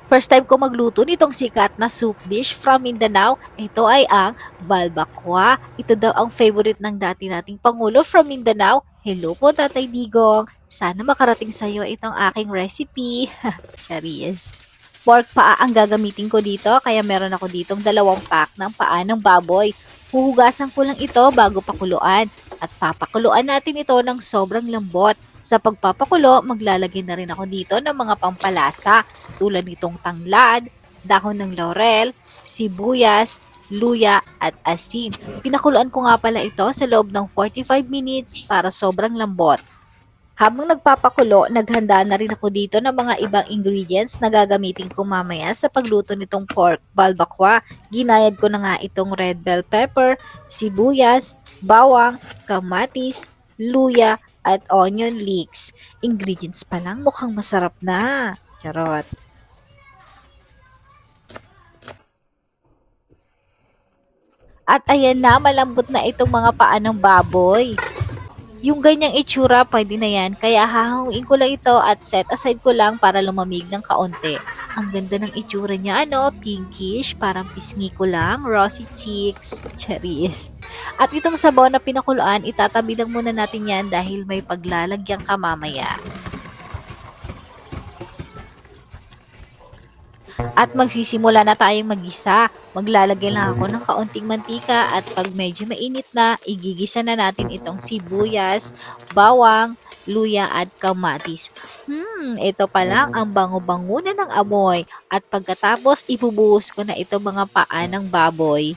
First time ko magluto nitong sikat na soup dish from Mindanao. Ito ay ang balbakwa. Ito daw ang favorite ng dati nating Pangulo from Mindanao. Hello po, Tatay Digong. Sana makarating sa iyo itong aking recipe. Charis. Pork paa ang gagamitin ko dito, kaya meron ako ditong 2 pack ng paa ng baboy. Huhugasan ko lang ito bago pakuluan at papakuluan natin ito ng sobrang lambot. Sa pagpapakulo, maglalagay na rin ako dito ng mga pampalasa tulad nitong tanglad, dahon ng laurel, sibuyas, luya at asin. Pinakuluan ko nga pala ito sa loob ng 45 minutes para sobrang lambot. Habang nagpapakulo, naghanda na rin ako dito ng mga ibang ingredients na gagamitin ko mamaya sa pagluto nitong pork balbakwa. Ginayad ko na nga itong red bell pepper, sibuyas, bawang, kamatis, luya, at onion leeks. Ingredients pa lang, mukhang masarap na. Charot. At ayan na, malambot na itong mga paa ng baboy. Yung ganyang itsura, pwede na yan. Kaya hahanguin ko lang ito at set aside ko lang para lumamig ng kaunti. Ang ganda ng itsura niya, ano? Pinkish, parang pisngi ko lang. Rosy cheeks. Charis. At itong sabaw na pinakuluan, itatabi lang muna natin yan dahil may paglalagyan ka mamaya. At magsisimula na tayong maggisa. Maglalagay lang ako ng kaunting mantika at pag medyo mainit na, igigisa na natin itong sibuyas, bawang, luya at kamatis. Ito pa lang ang bango-bango na ng amoy. At pagkatapos, ibubuhos ko na itong mga paa ng baboy.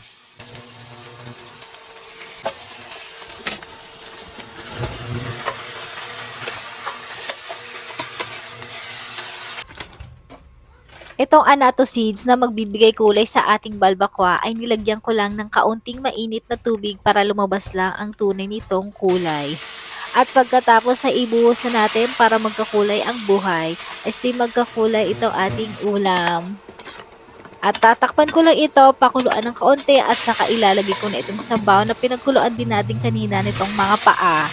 Itong anato seeds na magbibigay kulay sa ating balbakwa ay nilagyan ko lang ng kaunting mainit na tubig para lumabas lang ang tunay nitong kulay. At pagkatapos ay ibuhos na natin para magkakulay ang buhay, ay magkakulay itong ating ulam. At tatakpan ko lang ito, pakuluan ng kaunti at saka ilalagay ko na itong sabaw na pinagkuluan din natin kanina nitong mga paa.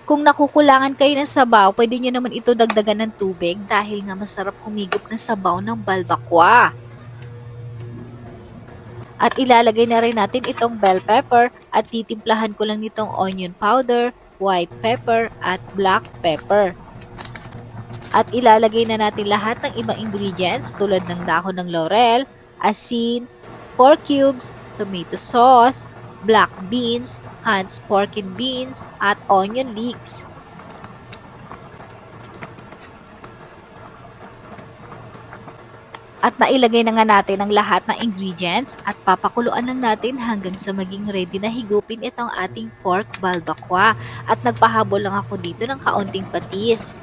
Kung nakukulangan kayo ng sabaw, pwede nyo naman ito dagdagan ng tubig dahil nga masarap humigop ng sabaw ng balbakwa. At ilalagay na rin natin itong bell pepper at titimplahan ko lang nitong onion powder, white pepper at black pepper. At ilalagay na natin lahat ng ibang ingredients tulad ng dahon ng laurel, asin, pork cubes, tomato sauce, black beans, Hans pork and beans, at onion leeks. At nailagay na nga natin ang lahat ng ingredients at papakuluan lang natin hanggang sa maging ready na higupin itong ating pork balbakwa. At nagpahabol lang ako dito ng kaunting patis.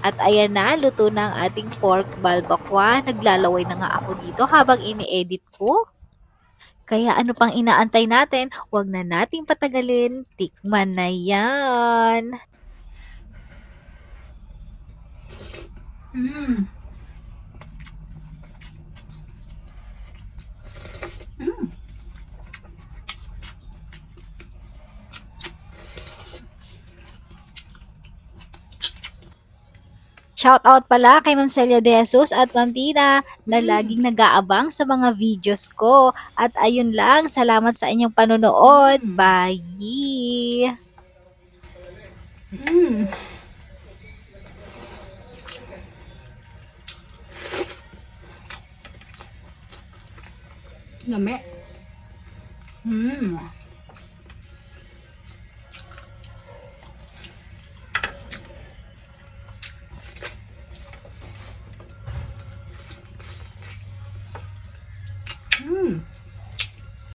At ayan na, luto na ang ating pork balbakwa. Naglalaway na nga ako dito habang ini-edit ko. Kaya ano pang inaantay natin? Huwag na nating patagalin. Tikman na yan. Mm. Mm. Shoutout pala kay Ma'am Celia De Jesus at Ma'am Tina na laging nag-aabang sa mga videos ko. At ayun lang, salamat sa inyong panonood. Bye! Mm. Lami. Mm.